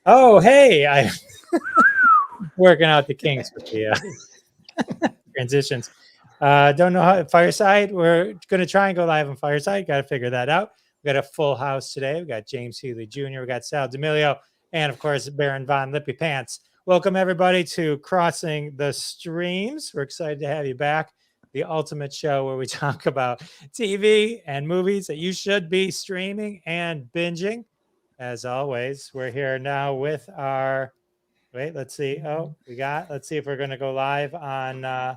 Oh, hey, I'm working out the kinks with the transitions. Don't know how Fireside. We're going to try and go live on Fireside. Got to figure that out. We got a full house today. We got James Healy Jr. We got Sal D'Amelio, and of course Baron Von Lippy Pants. Welcome everybody to Crossing the Streams. We're excited to have you back. The ultimate show where we talk about TV and movies that you should be streaming and binging. As always, we're here now with our. Wait, let's see. Oh, let's see if we're going to go live on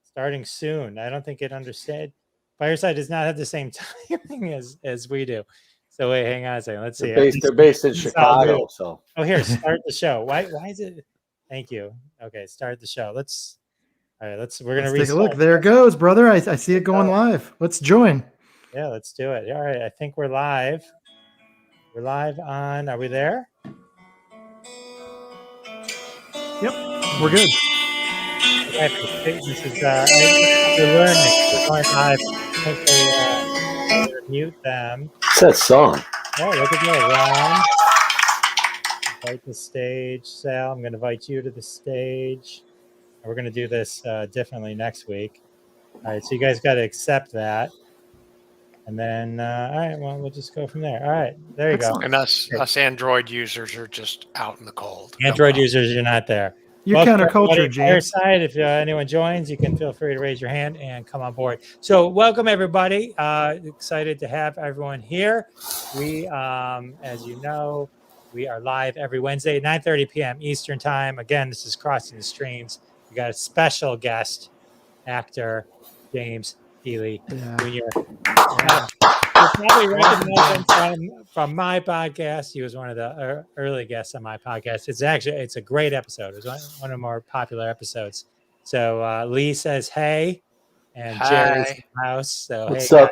starting soon. I don't think it understood. Fireside does not have the same timing as we do. So wait, hang on a second. Let's see. They're based in Chicago. So here, start the show. Why is it? Thank you. Okay, start the show. We're gonna take a look. There it goes, brother. I see it going live. Let's join. Yeah, let's do it. All right, I think we're live. We're live on. Are we there? Yep, we're good. This is we're learning. We're going live. Hopefully, mute them. What's that song? Oh, look at that, Ron. Invite the stage, Sal. I'm going to invite you to the stage. We're going to do this differently next week. All right, so you guys got to accept that. And then, all right, well, we'll just go from there. All right, there you go. And us Android users are just out in the cold. Android users, you're not there. You're counterculture, James. Fireside, if anyone joins, you can feel free to raise your hand and come on board. So welcome, everybody. Excited to have everyone here. We, as you know, we are live every Wednesday at 9:30 p.m. Eastern Time. Again, this is Crossing the Streams. We got a special guest, actor James Healy Jr. You probably recognize him from my podcast. He was one of the early guests on my podcast. It's a great episode. It was one of the more popular episodes. So Lee says hey, and Jerry's in the house. So what's up?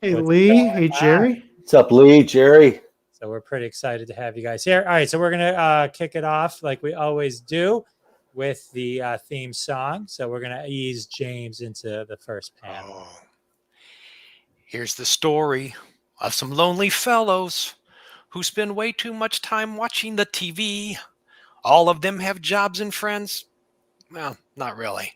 Hey Lee. Hey Jerry. What's up, Lee? Jerry. So we're pretty excited to have you guys here. All right, so we're gonna kick it off like we always do with the theme song. So we're gonna ease James into the first panel. Here's the story of some lonely fellows who spend way too much time watching the TV. All of them have jobs and friends. Well, not really.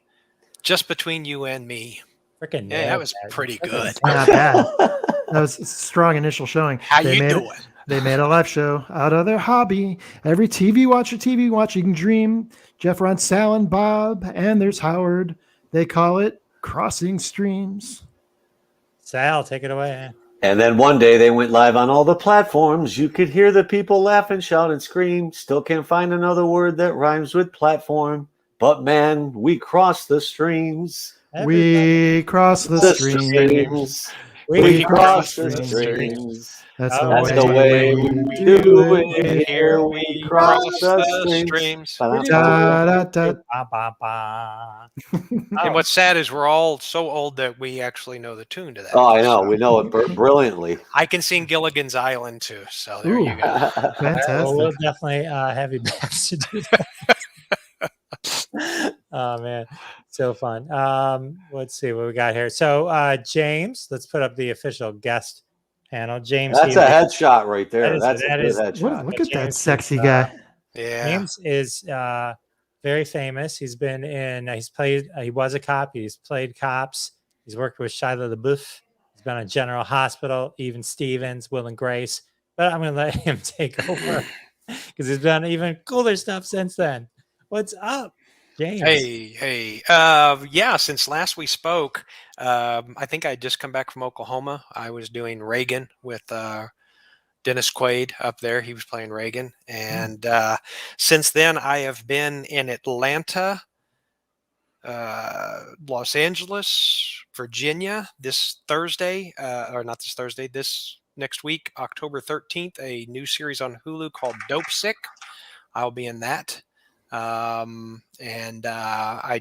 Just between you and me. Freaking yeah, that was pretty good. Not bad. That was a strong initial showing. How you doing? They made a live show out of their hobby. Every TV watching dream. Jeff runs Sal and Bob, and there's Howard. They call it Crossing Streams. Sal, take it away. And then one day they went live on all the platforms. You could hear the people laugh and shout and scream. Still can't find another word that rhymes with platform. But man, we cross the streams. We cross the streams. We cross the streams. That's the way we do it here. We cross the streams. And what's sad is we're all so old that we actually know the tune to that. Oh, I know. We know it brilliantly. I can sing Gilligan's Island too. So there you go. Fantastic. Well, we'll definitely have you back to do that. Oh man, so fun. Let's see what we got here. So James, let's put up the official guest panel. James, that's a headshot right there. That's a good headshot. Look at that sexy guy. Yeah, James is very famous. He's been in. He was a cop. He's played cops. He's worked with Shia LaBeouf. He's been on General Hospital, Even Stevens, Will and Grace. But I'm going to let him take over because he's done even cooler stuff since then. What's up, James? Hey. Yeah, since last we spoke, I think I had just come back from Oklahoma. I was doing Reagan with Dennis Quaid up there. He was playing Reagan. And since then, I have been in Atlanta, Los Angeles, Virginia this Thursday, or not this Thursday, this next week, October 13th, a new series on Hulu called Dopesick. I'll be in that. I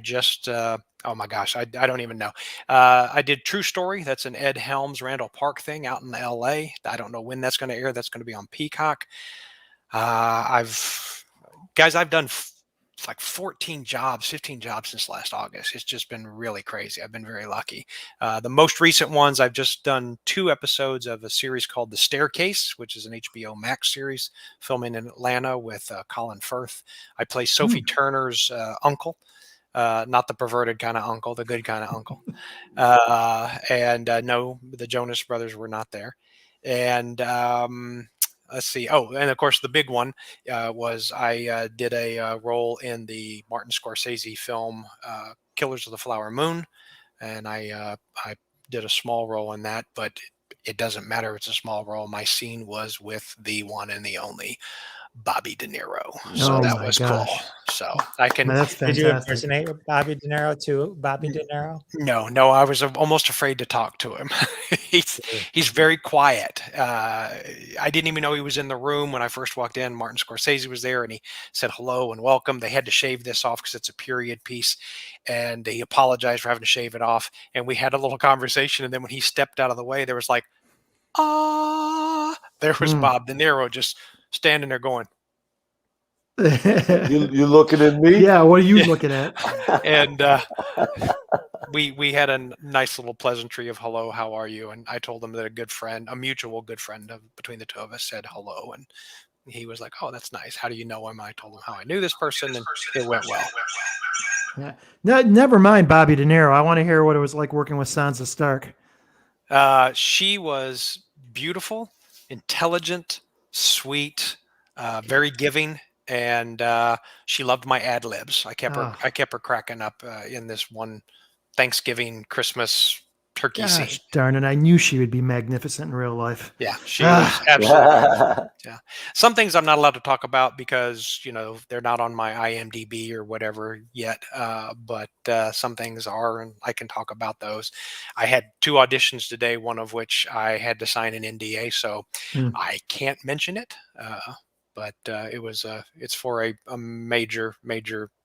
just, oh my gosh, I don't even know. I did True Story. That's an Ed Helms, Randall Park thing out in LA. I don't know when that's going to air. That's going to be on Peacock. I've done like 14 jobs, 15 jobs since last August. It's just been really crazy. I've been very lucky. The most recent ones, I've just done 2 episodes of a series called The Staircase, which is an HBO Max series filming in Atlanta with Colin Firth. I play Sophie Turner's uncle. Not the perverted kind of uncle, the good kind of uncle. No, the Jonas Brothers were not there. And let's see. Oh, and of course, the big one was I did a role in the Martin Scorsese film Killers of the Flower Moon. And I did a small role in that, but it doesn't matter. It's a small role. My scene was with the one and the only Bobby De Niro. So Oh that my was gosh. cool. So I can. That's Did you fantastic. impersonate Bobby De Niro too? Bobby De Niro? No, I was almost afraid to talk to him. He's very quiet. I didn't even know he was in the room when I first walked in. Martin Scorsese was there, and he said hello and welcome. They had to shave this off because it's a period piece, and he apologized for having to shave it off. And we had a little conversation, and then when he stepped out of the way, there was like, there was Bob De Niro just standing there going, You looking at me? Yeah, what are you Yeah. looking at? and we had a nice little pleasantry of hello, how are you? And I told him that a mutual good friend between the two of us said hello, and he was like, oh, that's nice. How do you know him? I told him how I knew this person, and it went well. Yeah. No, never mind Bobby De Niro. I want to hear what it was like working with Sansa Stark. She was beautiful, intelligent, sweet, very giving, and she loved my ad libs. I kept her cracking up in this one Thanksgiving Christmas turkey scene. Gosh darn it. I knew she would be magnificent in real life. Yeah, she was absolutely beautiful. Yeah. Some things I'm not allowed to talk about because, they're not on my IMDb or whatever yet. But some things are, and I can talk about those. I had 2 auditions today, one of which I had to sign an NDA, so I can't mention it. But it's for a major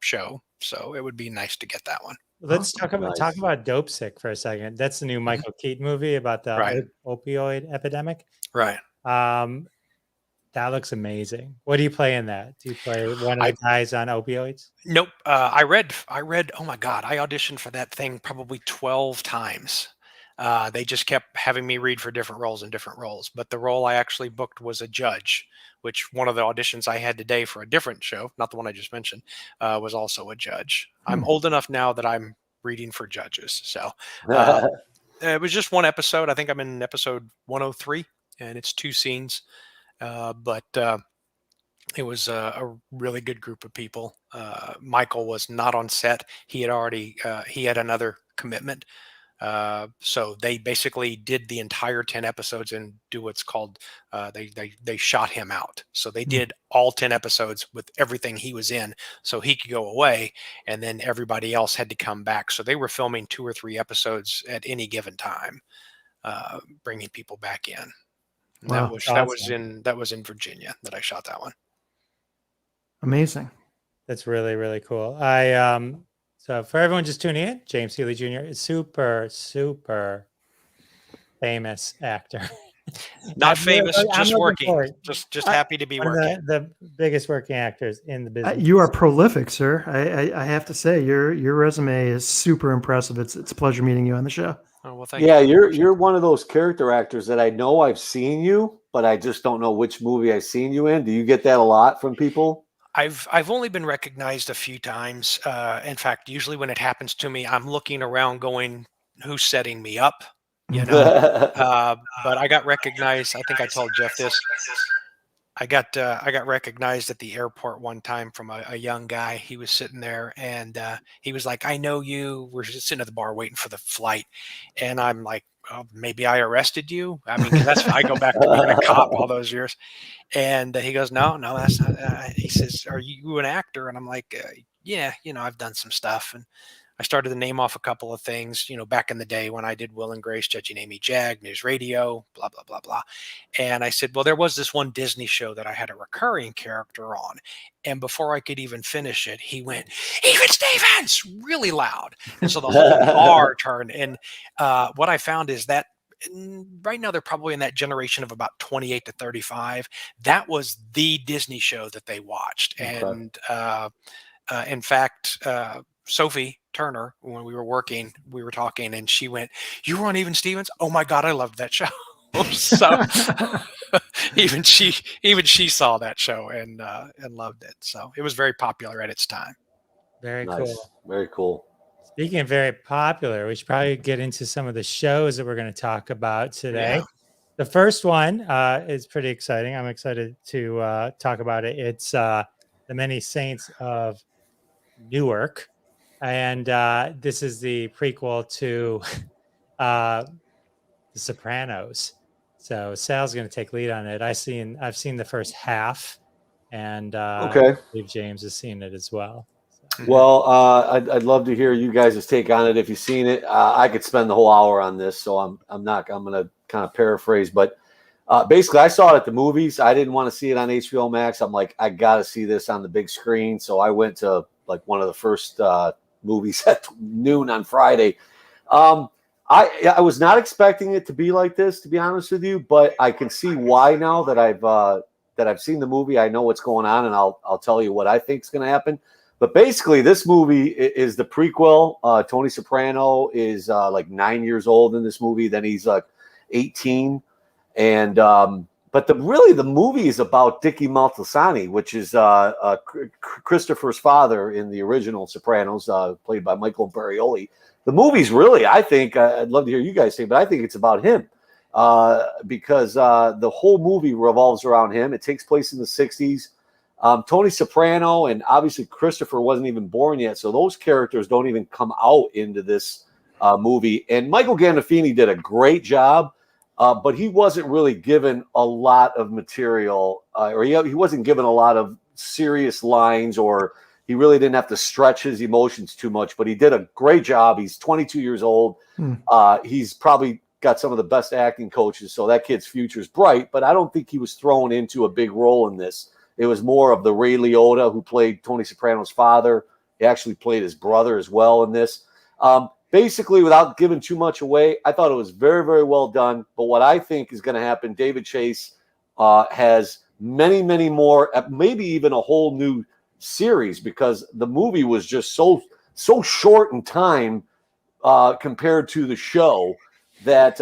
show, so it would be nice to get that one. Let's talk about Dopesick for a second. That's the new Michael Keaton movie about the opioid epidemic. Right. That looks amazing. What do you play in that? Do you play one of the guys on opioids? Nope. I read. Oh my God! I auditioned for that thing probably 12 times. They just kept having me read for different roles. But the role I actually booked was a judge, which one of the auditions I had today for a different show, not the one I just mentioned, was also a judge. I'm old enough now that I'm reading for judges. So it was just 1 episode. I think I'm in episode 103, and it's 2 scenes. But it was a really good group of people. Michael was not on set. He had another commitment. So they basically did the entire 10 episodes and do what's called, they shot him out. So they did all 10 episodes with everything he was in so he could go away, and then everybody else had to come back. So they were filming 2 or 3 episodes at any given time, bringing people back in. And Wow. that was in Virginia that I shot that one. Amazing. That's really, really cool. So for everyone just tuning in, James Healy Jr. is super famous actor. Not famous, just working. Just happy to be working. The biggest working actors in the business. You are prolific, sir. I have to say your resume is super impressive. It's a pleasure meeting you on the show. Oh, well, thank you. You're one of those character actors that I know I've seen you, but I just don't know which movie I've seen you in. Do you get that a lot from people? I've only been recognized a few times. In fact, usually when it happens to me, I'm looking around going, who's setting me up? But I got recognized. I think I told Jeff this. I got recognized at the airport one time from a young guy. He was sitting there, and he was like, I know you. We're just sitting at the bar waiting for the flight. And I'm like, oh, maybe I arrested you. I mean, 'cause I go back to being a cop all those years. And he goes, no, that's not. He says, are you an actor? And I'm like, yeah, I've done some stuff. And I started to name off a couple of things, back in the day when I did Will and Grace, Judging Amy Jag, News Radio, blah, blah, blah, blah. And I said, well, there was this one Disney show that I had a recurring character on. And before I could even finish it, he went, Even Stevens, really loud. And so the whole bar turned. And what I found is that right now they're probably in that generation of about 28 to 35. That was the Disney show that they watched. Okay. And In fact, Sophie Turner, when we were talking, and she went, "You were on Even Stevens? Oh my God, I loved that show." So even she saw that show and loved it. So it was very popular at its time. Very Nice. cool. Very cool. Speaking of very popular, we should probably get into some of the shows that we're going to talk about today. Yeah. The first one is pretty exciting. I'm excited to talk about it. It's The Many Saints of Newark. And this is the prequel to The Sopranos. So Sal's going to take lead on it. I've seen the first half, and Okay. I believe James has seen it as well. So. Well, I'd love to hear you guys' take on it if you've seen it. I could spend the whole hour on this, so I'm going to kind of paraphrase. But basically, I saw it at the movies. I didn't want to see it on HBO Max. I'm like, I got to see this on the big screen. So I went to like one of the first movies at noon on Friday. I was not expecting it to be like this, to be honest with you, but I can see why now that I've seen the movie. I know what's going on, and I'll tell you what I think is going to happen. But basically, this movie is the prequel. Tony Soprano is like 9 years old in this movie. Then he's like 18, and but the movie is about Dickie Moltisanti, which is Christopher's father in the original Sopranos, played by Michael Imperioli. The movie's really, I think, I'd love to hear you guys say, but I think it's about him because the whole movie revolves around him. It takes place in the 60s. Tony Soprano and obviously Christopher wasn't even born yet, so those characters don't even come out into this movie. And Michael Gandafini did a great job, but he wasn't really given a lot of material, or he wasn't given a lot of serious lines, or he really didn't have to stretch his emotions too much, but he did a great job. He's 22 years old. He's probably got some of the best acting coaches, so that kid's future is bright, but I don't think he was thrown into a big role in this. It was more of the Ray Liotta, who played Tony Soprano's father. He actually played his brother as well in this. Basically, without giving too much away, I thought it was very, very well done. But what I think is going to happen, David Chase has many, many more, maybe even a whole new series, because the movie was just so short in time compared to the show that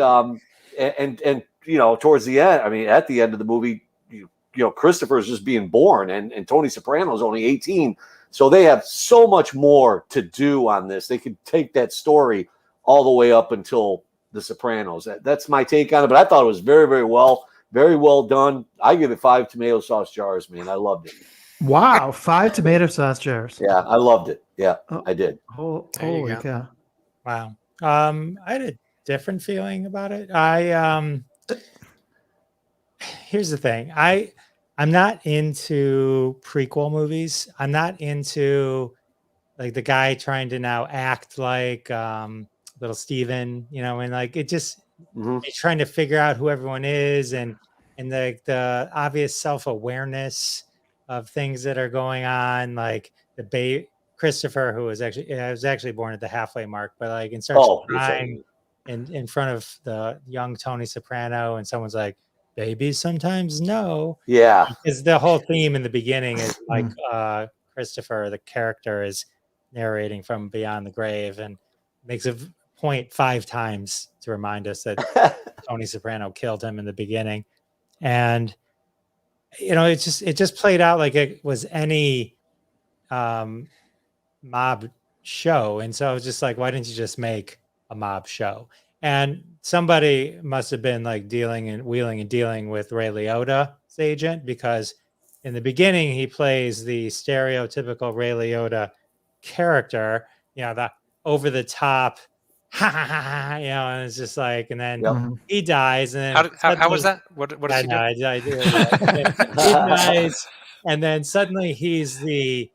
and you know, towards the end, I mean, at the end of the movie, you know, Christopher is just being born, and Tony Soprano is only 18. So they have so much more to do on this. They could take that story all the way up until The Sopranos. That's my take on it. But I thought it was very, very well done. I give it 5 tomato sauce jars, man. I loved it. Wow, 5 tomato sauce jars. Yeah, I loved it. Yeah, I did. Holy cow. Wow. I had a different feeling about it. Here's the thing. I'm not into prequel movies. I'm not into like the guy trying to now act like little Steven, you know, and like it just trying to figure out who everyone is and the obvious self-awareness of things that are going on, like Christopher, who was actually born at the halfway mark, but like in starts crying in front of the young Tony Soprano, and someone's like, babies sometimes no. Yeah. Because the whole theme in the beginning is like Christopher, the character, is narrating from beyond the grave and makes a point 5 times to remind us that Tony Soprano killed him in the beginning. And you know, it just played out like it was any mob show. And so I was just like, why didn't you just make a mob show? And somebody must have been like wheeling and dealing with Ray Liotta's agent, because in the beginning he plays the stereotypical Ray Liotta character, you know, the over the top, you know, and it's just like, and then he dies, and then how was that? What does he do? I do. He dies, and then suddenly he's the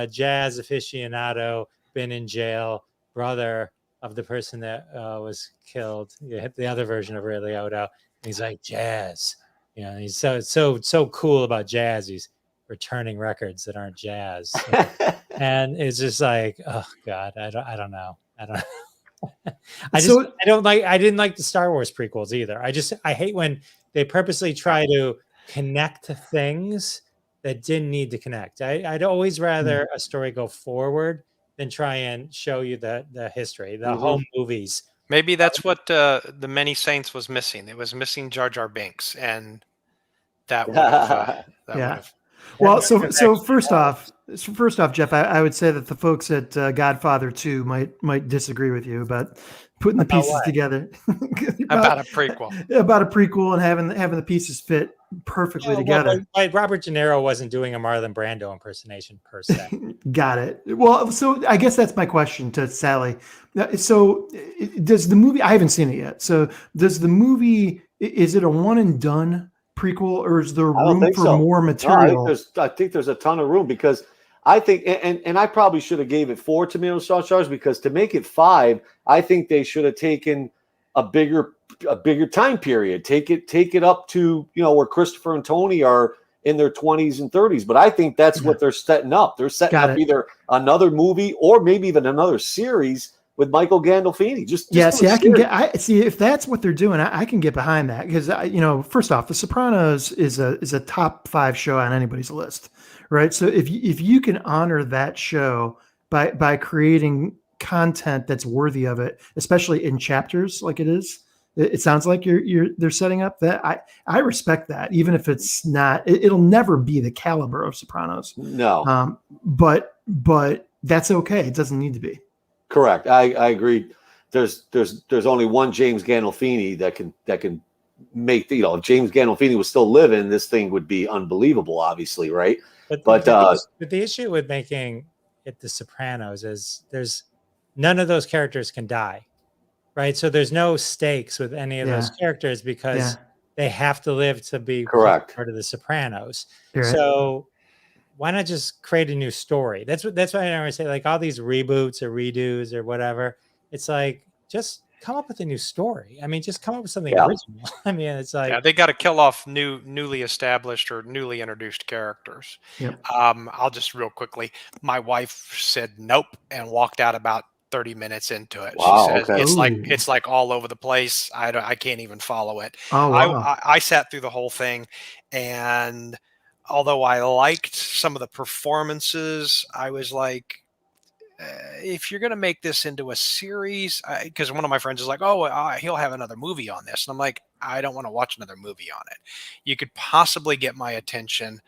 jazz aficionado, been in jail, brother of the person that was killed, the other version of Ray Liotta. And he's like, jazz, you know, he's so cool about jazz. He's returning records that aren't jazz, and it's just like, oh God, I don't know. I didn't like the Star Wars prequels either. I hate when they purposely try to connect things that didn't need to connect. I'd always rather a story go forward than try and show you the history, the home movies. Maybe that's what the Many Saints was missing. It was missing Jar Jar Binks, and that would have Yeah. Well, That so was so actually first off, Jeff, I would say that the folks at Godfather 2 might disagree with you about putting the pieces what? together about a prequel. about a prequel and having the pieces fit perfectly together. But Robert De Niro wasn't doing a Marlon Brando impersonation per se. Got it. Well, so I guess that's my question to Sally. So does the movie? I haven't seen it yet. So does the movie? Is it a one and done prequel, or is there I don't room think for so. more No, material? I think there's a ton of room because I think, and I probably should have gave it 4 tomato sauce jars because to make it 5, I think they should have taken a bigger time period. Take it up to where Christopher and Tony are in their 20s and 30s. But I think that's what they're setting up. They're setting up either another movie or maybe even another series with Michael Gandolfini. See if that's what they're doing, I can get behind that because first off, The Sopranos is a top 5 show on anybody's list, right? So if you can honor that show by creating content that's worthy of it, especially in chapters like it is, it sounds like they're setting up that. I respect that, even if it's not. It'll never be the caliber of Sopranos. No, but that's okay. It doesn't need to be. Correct. I agree. There's only one James Gandolfini that can make if James Gandolfini was still living, this thing would be unbelievable, obviously, right? But the issue with making it The Sopranos is there's none of those characters can die, right? So there's no stakes with any of those characters because they have to live to be correct part of The Sopranos. Right. So why not just create a new story? That's why I always say, like, all these reboots or redos or whatever. It's like, just come up with a new story. I mean, just come up with something original. I mean, it's like they got to kill off newly established or newly introduced characters. Yep. I'll just real quickly. My wife said nope and walked out about 30 minutes into it. Wow, she says okay. it's like all over the place. I can't even follow it. Oh, wow. I sat through the whole thing, and although I liked some of the performances, I was like, if you're going to make this into a series, because one of my friends is like, he'll have another movie on this. And I'm like, I don't want to watch another movie on it. You could possibly get my attention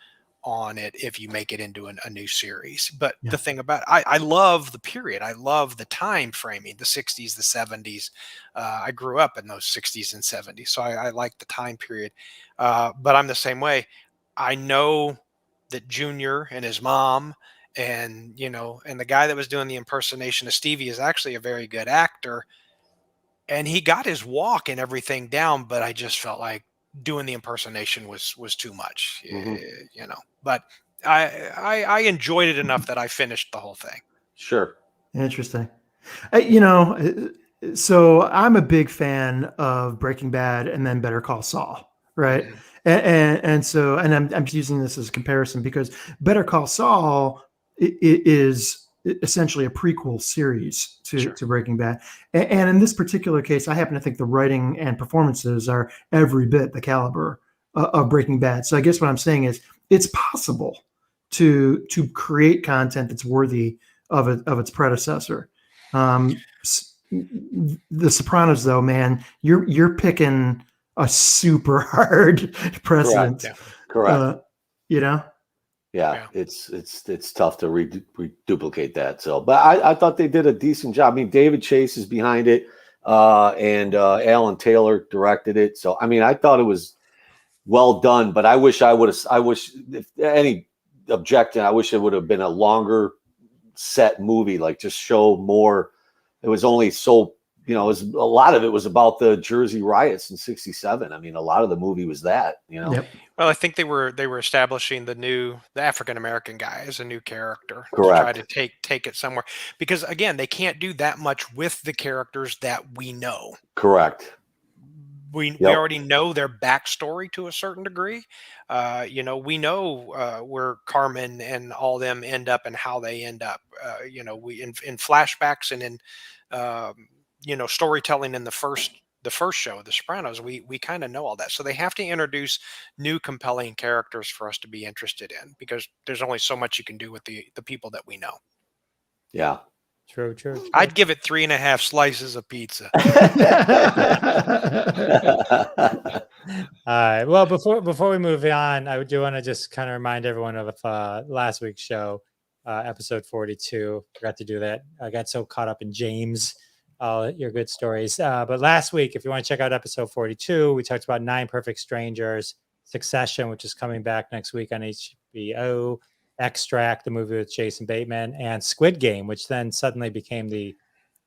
on it if you make it into a new series. But the thing about I love the period. I love the time framing, the 60s, the 70s. I grew up in those 60s and 70s. So I like the time period. But I'm the same way. I know that Junior and his mom and the guy that was doing the impersonation of Stevie is actually a very good actor, and he got his walk and everything down, but I just felt like doing the impersonation was too much. But I enjoyed it enough that I finished the whole thing. Sure. Interesting. So I'm a big fan of Breaking Bad and then Better Call Saul, right? And so I'm using this as a comparison because Better Call Saul is essentially a prequel series to Breaking Bad. And in this particular case, I happen to think the writing and performances are every bit the caliber of Breaking Bad. So I guess what I'm saying is it's possible to create content that's worthy of its predecessor. The Sopranos, though, man, you're picking a super hard precedent. Correct. Yeah, it's tough to reduplicate that. So, but I thought they did a decent job. I mean, David Chase is behind it, and Alan Taylor directed it. So, I mean, I thought it was well done. But I wish if any objection, I wish it would have been a longer set movie, like just show more. It was only so. A lot of it was about the Jersey riots in '67. I mean, a lot of the movie was that. Yep. Well, I think they were establishing the African American guy as a new character. Correct. To try to take it somewhere, because again, they can't do that much with the characters that we know. Correct. We already know their backstory to a certain degree. We know where Carmen and all them end up and how they end up. We in flashbacks and in storytelling in the first the first show, The Sopranos, we kind of know all that. So they have to introduce new compelling characters for us to be interested in, because there's only so much you can do with the people that we know. Yeah. True. I'd give it 3.5 slices of pizza. All right. Well, before we move on, I do want to just kind of remind everyone of last week's show, episode 42. Forgot to do that. I got so caught up in James, all your good stories. But last week, if you want to check out episode 42, we talked about 9 Perfect Strangers, Succession, which is coming back next week on HBO, Extract, the movie with Jason Bateman, and Squid Game, which then suddenly became the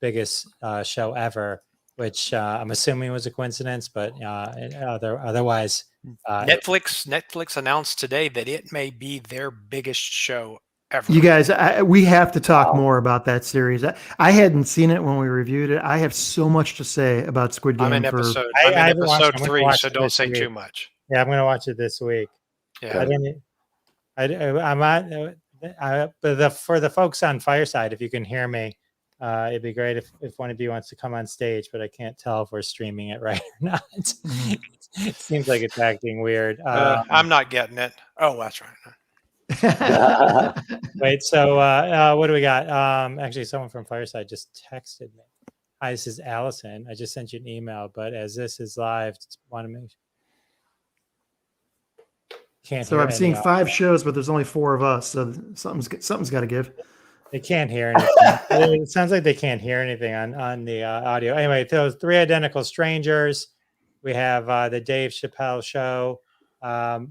biggest show ever, which I'm assuming was a coincidence, but otherwise, Netflix announced today that it may be their biggest show ever. You guys, we have to talk more about that series. I hadn't seen it when we reviewed it. I have so much to say about Squid Game. I'm in episode I'm 3, so don't say week. too much. Yeah, I'm going to watch it this week. Yeah. I'm on. But for the folks on Fireside, if you can hear me, it'd be great if one of you wants to come on stage, but I can't tell if we're streaming it right or not. It seems like it's acting weird. I'm not getting it. Oh, that's right. Wait, so what do we got? Actually, someone from Fireside just texted me. Hi, this is Allison. I just sent you an email, but as this is live, want to make can't. So I'm seeing 5 shows, but there's only 4 of us, so something's got to give. They can't hear anything. It sounds like they can't hear anything on the audio. Anyway, those 3 Identical Strangers. We have the Dave Chappelle show.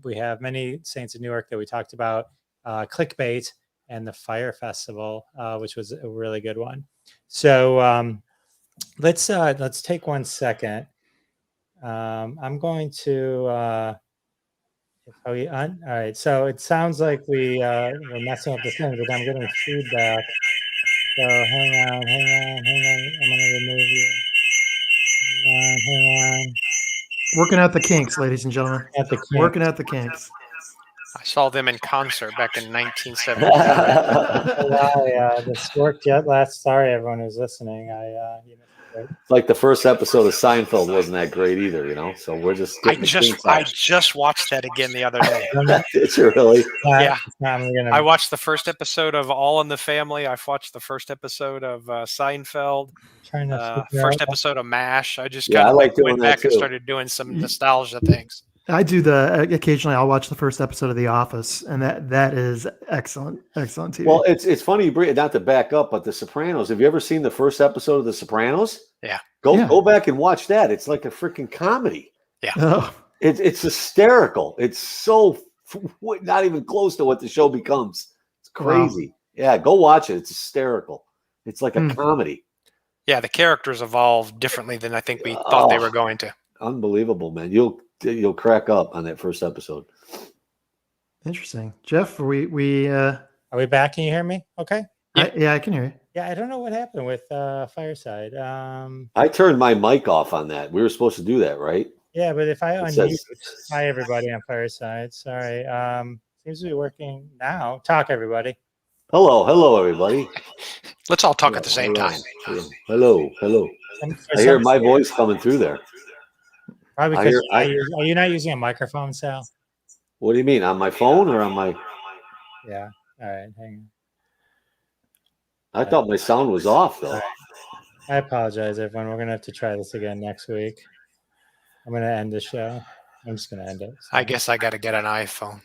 We have Many Saints of Newark that we talked about. Clibkbait and the Fyre Festival, which was a really good one. So let's take 1 second. I'm going to. All right. So it sounds like we're messing up the thing, but I'm getting feedback. So hang on. I'm going to remove you. Hang on. Working out the kinks, ladies and gentlemen. Working out the kinks. I saw them in concert back in 1970. Wow, this worked yet last. Sorry, everyone who's listening. Like the first episode of Seinfeld wasn't that great either, you know. So we're just. I just watched that again the other day. Did you really? Yeah. I watched the first episode of All in the Family. I watched the first episode of Seinfeld. First episode of MASH. I just kind of went back and started doing some nostalgia things. I do occasionally I'll watch the first episode of The Office, and that is excellent TV. Well, it's funny, not to back up, but The Sopranos. Have you ever seen the first episode of The Sopranos? Yeah. Go back and watch that. It's like a freaking comedy. Yeah. Oh. It's hysterical. It's so not even close to what the show becomes. It's crazy. Wow. Yeah, go watch it. It's hysterical. It's like a comedy. Yeah, the characters evolved differently than I think we thought they were going to. Unbelievable, man. You'll crack up on that first episode. Interesting. Jeff, are we back? Can you hear me? Okay. Yeah, I can hear you. Yeah, I don't know what happened with Fireside. I turned my mic off on that. We were supposed to do that, right? Yeah, but if I unmute, hi everybody on Fireside. Sorry. Seems to be working now. Talk, everybody. Hello, everybody. Let's all talk at the same time. Hello. I hear my voice coming through there. Probably because are you not using a microphone, Sal? What do you mean? On my phone or on my? Yeah. All right. Hang on. I thought my sound was off, though. I apologize, everyone. We're going to have to try this again next week. I'm going to end the show. I'm just going to end it. So. I guess I got to get an iPhone.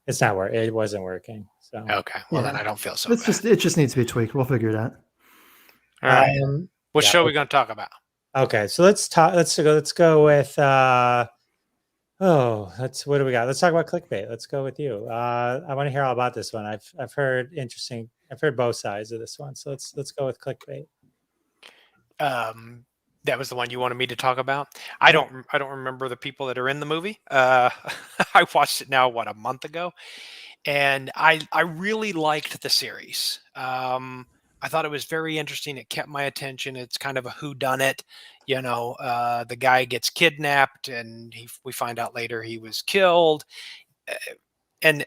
It's not working. It wasn't working. So okay. Well, then I don't feel so bad. It just needs to be tweaked. We'll figure it out. All right. What show are we going to talk about? Okay, so let's go with what do we got? Let's talk about Clibkbait. Let's go with you. I want to hear all about this one. I've heard both sides of this one. So let's go with Clibkbait. That was the one you wanted me to talk about. I don't remember the people that are in the movie. I watched it now a month ago, and I really liked the series. I thought it was very interesting. It kept my attention. It's kind of a whodunit. The guy gets kidnapped, and we find out later he was killed. And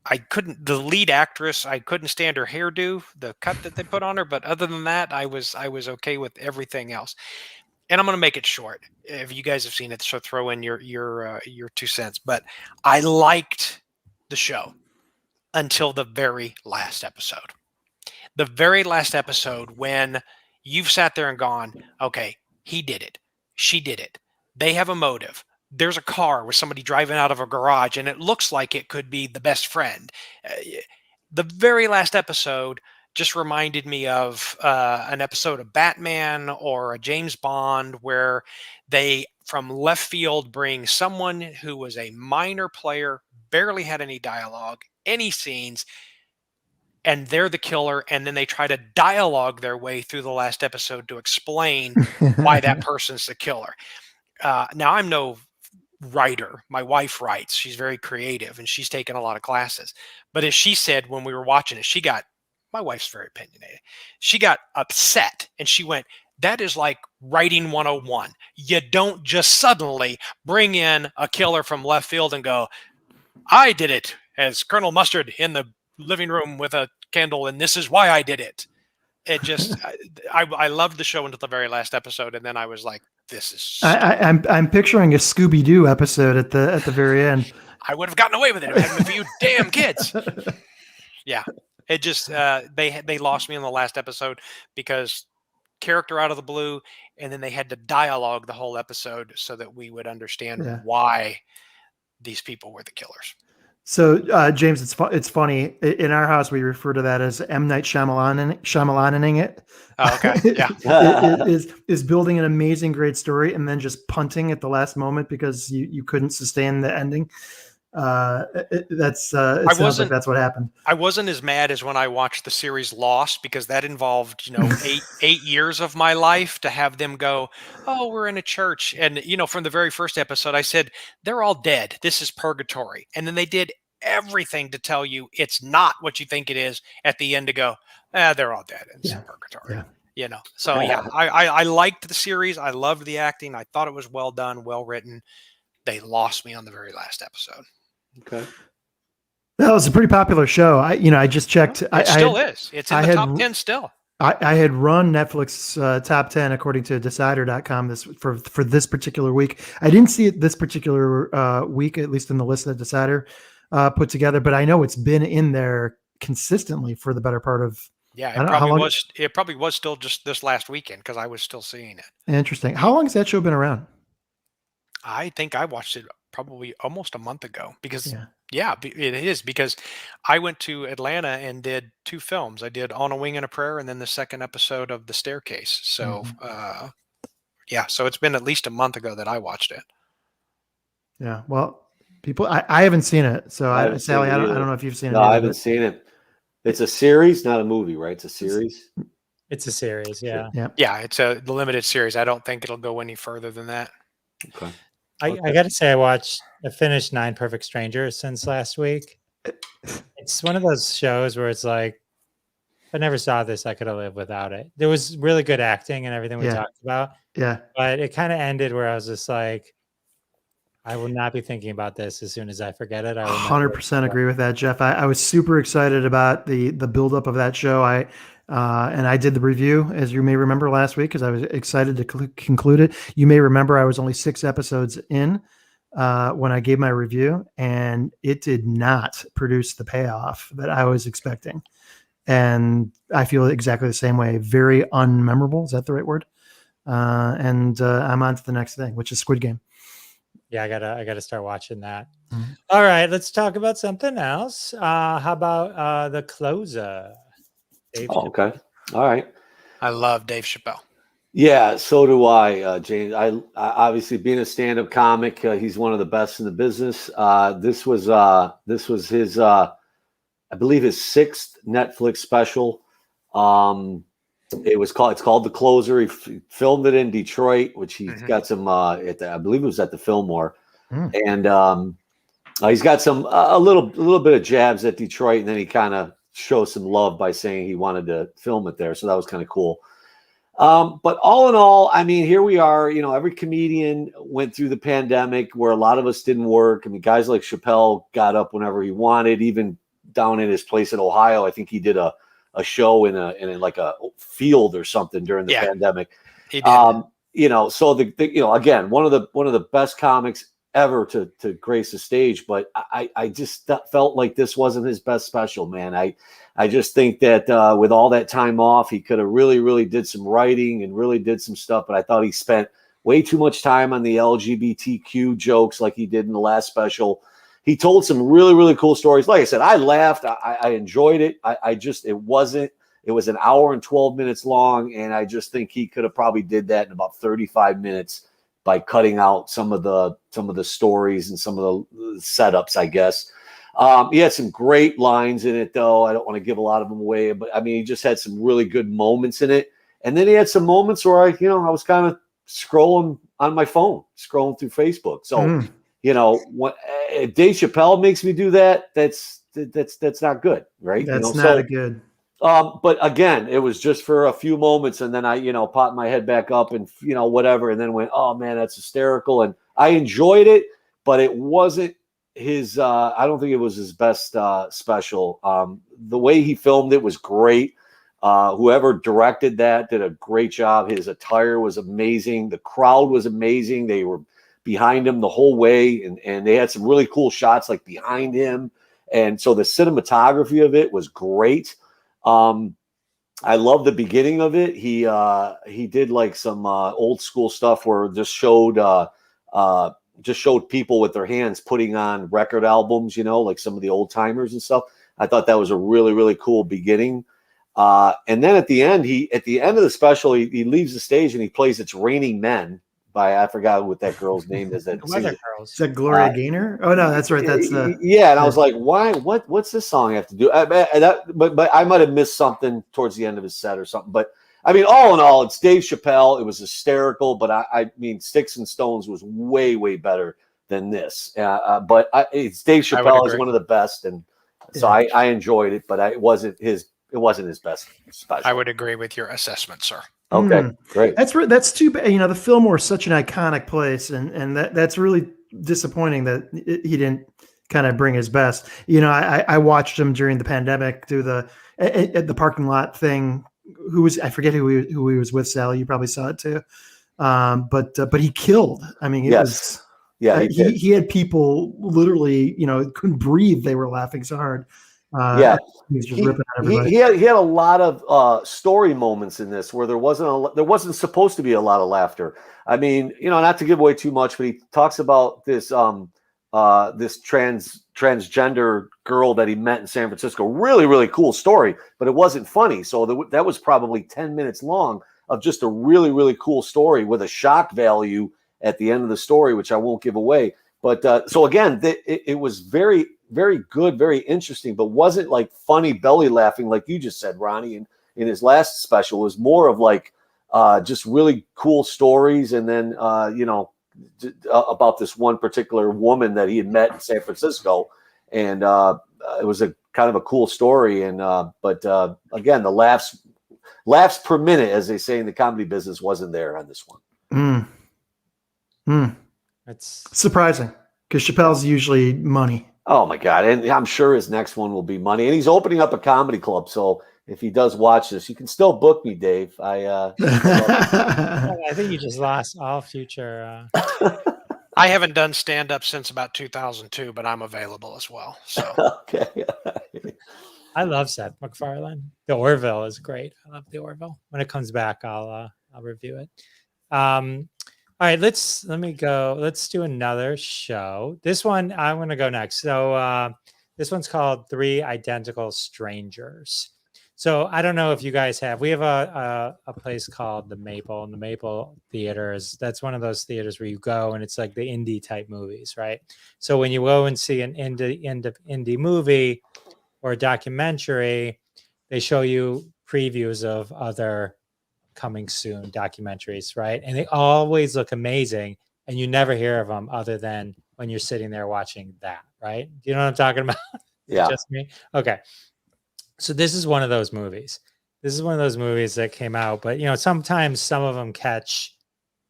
the lead actress, I couldn't stand her hairdo, the cut that they put on her. But other than that, I was okay with everything else. and I'm going to make it short. If you guys have seen it, so throw in your 2 cents. But I liked the show until the very last episode. The very last episode, when you've sat there and gone, okay, he did it, she did it, they have a motive. There's a car with somebody driving out of a garage, and it looks like it could be the best friend. The very last episode just reminded me of an episode of Batman or a James Bond, where they, from left field, bring someone who was a minor player, barely had any dialogue, any scenes, and they're the killer, and then they try to dialogue their way through the last episode to explain why that person's the killer. Now, I'm no writer. My wife writes. She's very creative, and she's taken a lot of classes. But as she said when we were watching it, my wife's very opinionated. She got upset, and she went, that is like writing 101. You don't just suddenly bring in a killer from left field and go, I did it as Colonel Mustard in the living room with a candle, and this is why I did it. It just, I loved the show until the very last episode, and then I was like, this is. I'm picturing a Scooby-Doo episode at the very end. I would have gotten away with it if it hadn't been for you damn kids. Yeah, it just they lost me in the last episode because character out of the blue, and then they had to dialogue the whole episode so that we would understand why these people were the killers. So, James, it's funny. In our house, we refer to that as M. Night Shyamalan-ing it. Oh, okay, yeah. is building an amazing, great story and then just punting at the last moment because you couldn't sustain the ending. It sounds like that's what happened. I wasn't as mad as when I watched the series Lost, because that involved, 8 years of my life to have them go, oh, we're in a church. And, from the very first episode, I said, they're all dead. This is purgatory. And then they did everything to tell you it's not what you think it is at the end to go, they're all dead. It's purgatory. Yeah. So I liked the series. I loved the acting. I thought it was well done, well written. They lost me on the very last episode. Okay. That was a pretty popular show. I just checked. It still is. It's in the top 10 still. I had run Netflix top 10 according to Decider.com for this particular week. I didn't see it this particular week, at least in the list that Decider put together, but I know it's been in there consistently for the better part of. Yeah, it probably was still just this last weekend because I was still seeing it. Interesting. How long has that show been around? I think I watched it probably almost a month ago because it is, because I went to Atlanta and did 2 films. I did On a Wing and a Prayer and then the second episode of The Staircase. So, so it's been at least a month ago that I watched it. Yeah. Well, people, I haven't seen it. So Sally, I don't know if you've seen it. No, I haven't seen it. It's a series, not a movie, right? It's a series. It's a series. Yeah. Yeah. It's the limited series. I don't think it'll go any further than that. Okay. I got to say, I finished 9 Perfect Strangers since last week. It's one of those shows where it's like, if I never saw this, I could have lived without it. There was really good acting and everything we talked about. Yeah. But it kind of ended where I was just like, I will not be thinking about this as soon as I forget it. I 100% agree with that, Jeff. I was super excited about the buildup of that show. And I did the review, as you may remember, last week because I was excited to conclude it. You may remember I was only 6 episodes in when I gave my review, and it did not produce the payoff that I was expecting. And I feel exactly the same way. Very unmemorable. Is that the right word? And I'm on to the next thing, which is Squid Game. Yeah, I gotta start watching that. Mm-hmm. All right, let's talk about something else. How about the closer? Okay. All right. I love Dave Chappelle. Yeah, so do I, James. I obviously, being a stand-up comic, he's one of the best in the business. This was his, I believe, his 6th Netflix special. It's called The Closer. He filmed it in Detroit, which he's got some I believe it was at the Fillmore, and he's got some a little bit of jabs at Detroit, and then he kind of shows some love by saying he wanted to film it there. So that was kind of cool. But all in all, I mean, here we are. Every comedian went through the pandemic where a lot of us didn't work. I mean, guys like Chappelle got up whenever he wanted, even down in his place in Ohio. I think he did a show in like a field or something during the pandemic. He did. so again, one of the best comics ever to grace the stage, but I just felt like this wasn't his best special, man. I just think that with all that time off, he could have really did some writing and really did some stuff, but I thought he spent way too much time on the LGBTQ jokes like he did in the last special. He told some really cool stories. Like I said, I laughed. I enjoyed it. It was an hour and 12 minutes long, and I just think he could have probably did that in about 35 minutes by cutting out some of the stories and some of the setups, I guess. He had some great lines in it, though. I don't want to give a lot of them away, but I mean, he just had some really good moments in it. And then he had some moments where I was kind of scrolling on my phone, scrolling through Facebook. So, if Dave Chappelle makes me do that, that's not good, right? That's not a good. But again, it was just for a few moments, and then I, popped my head back up and whatever, and then went, oh man, that's hysterical, and I enjoyed it, but it wasn't his. I don't think it was his best special. The way he filmed it was great. Whoever directed that did a great job. His attire was amazing. The crowd was amazing. They were behind him the whole way, and they had some really cool shots like behind him, and so the cinematography of it was great. I love the beginning of it. He did like some old school stuff where just showed people with their hands putting on record albums, like some of the old timers and stuff. I thought that was a really cool beginning. And then at the end of the special, he leaves the stage and he plays "It's Raining Men" by, I forgot what that girl's name is. That Is that Gloria Gaynor? Oh no, that's right. That's yeah. And I was like, why? What's this song have to do? But I might have missed something towards the end of his set or something. But I mean, all in all, it's Dave Chappelle. It was hysterical. But I mean, Sticks and Stones was way better than this. But it's Dave Chappelle is one of the best, and so I enjoyed it. But it wasn't his best special. I would agree with your assessment, sir. Okay, great. That's too bad. The Fillmore's such an iconic place, and that's really disappointing that he didn't kind of bring his best. I watched him during the pandemic do at the parking lot thing. I forget who he was with. Sally, you probably saw it too. But he killed. I mean, he had people literally, couldn't breathe. They were laughing so hard. He was just ripping at everybody. He had a lot of story moments in this where there wasn't supposed to be a lot of laughter. I mean, not to give away too much, but he talks about this this transgender girl that he met in San Francisco. Really cool story, but it wasn't funny. So that was probably 10 minutes long of just a really cool story with a shock value at the end of the story, which I won't give away. But so again, it was very good, very interesting, but wasn't like funny belly laughing like you just said, Ronnie. In his last special, it was more of like just really cool stories, and then about this one particular woman that he had met in San Francisco, and it was a kind of a cool story. And but again, the laughs per minute, as they say in the comedy business, wasn't there on this one. That's surprising because Chappelle's usually money. Oh my God. And I'm sure his next one will be money. And he's opening up a comedy club. So if he does watch this, you can still book me, Dave. I think you just lost all future. I haven't done stand-up since about 2002, but I'm available as well. So okay. I love Seth MacFarlane. The Orville is great. I love the Orville. When it comes back, I'll review it. All right, let me go. Let's do another show. This one, I'm going to go next. So this one's called 3 Identical Strangers. So I don't know if you guys we have a place called the Maple, and the Maple Theater that's one of those theaters where you go and it's like the indie type movies, right? So when you go and see an indie movie or a documentary, they show you previews of other coming soon documentaries, right? And they always look amazing, and you never hear of them other than when you're sitting there watching that, right? Do you know what I'm talking about? Yeah. Just me? Okay. So this is one of those movies. This is one of those movies that came out, but sometimes some of them catch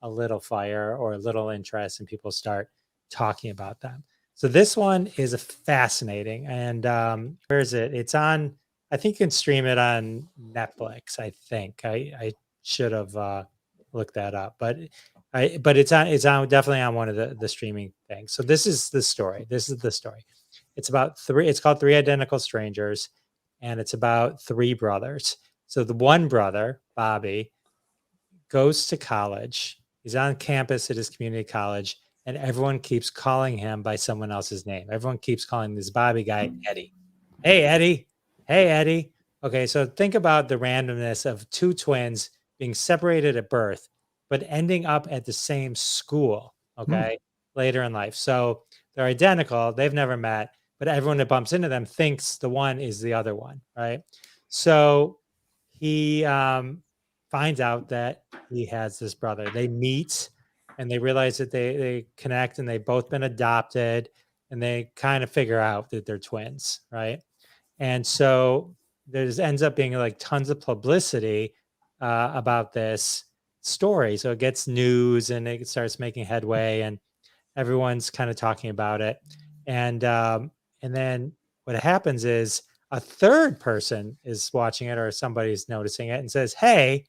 a little fire or a little interest and people start talking about them. So this one is fascinating. And where is it? It's on, I think you can stream it on Netflix, I think. I should have look that up. But it's on definitely on one of the streaming things. So this is the story. It's about it's called Three Identical Strangers, and it's about three brothers. So the one brother, Bobby, goes to college. He's on campus at his community college, and everyone keeps calling him by someone else's name. Everyone keeps calling this Bobby guy Eddie. Hey, Eddie. Hey, Eddie. Okay, so think about the randomness of two twins being separated at birth, but ending up at the same school, okay, later in life. So they're identical. They've never met, but everyone that bumps into them thinks the one is the other one, right? So he finds out that he has this brother. They meet and they realize that they connect, and they've both been adopted, and they kind of figure out that they're twins, right? And so there's ends up being like tons of publicity about this story. So it gets news and it starts making headway, and everyone's kind of talking about it. And then what happens is a third person is watching it, or somebody's noticing it and says, "Hey,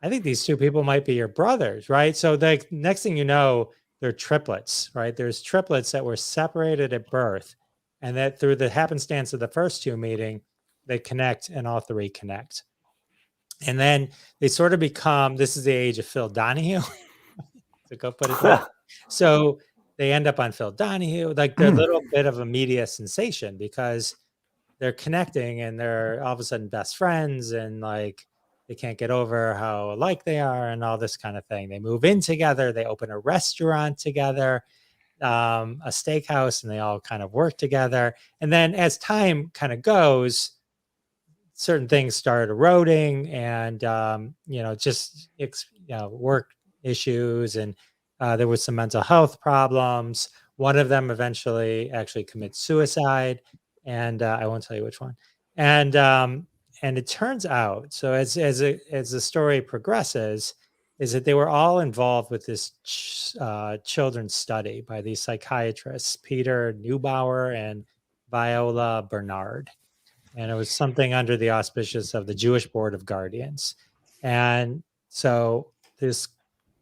I think these two people might be your brothers," right? So the next thing you know, they're triplets, right? There's triplets that were separated at birth, and that through the happenstance of the first two meeting, they connect, and all three connect. And then they sort of become, this is the age of Phil Donahue, to go put it there. So they end up on Phil Donahue, like they're a little bit of a media sensation because they're connecting and they're all of a sudden best friends, and like they can't get over how alike they are and all this kind of thing. They move in together, they open a restaurant together, a steakhouse, and they all kind of work together. And then as time kind of goes, certain things start eroding, and just work issues, and there was some mental health problems. One of them eventually actually commits suicide, and I won't tell you which one. And it turns out, so as the story progresses, is that they were all involved with this children's study by these psychiatrists, Peter Neubauer and Viola Bernard. And it was something under the auspices of the Jewish Board of Guardians. And so this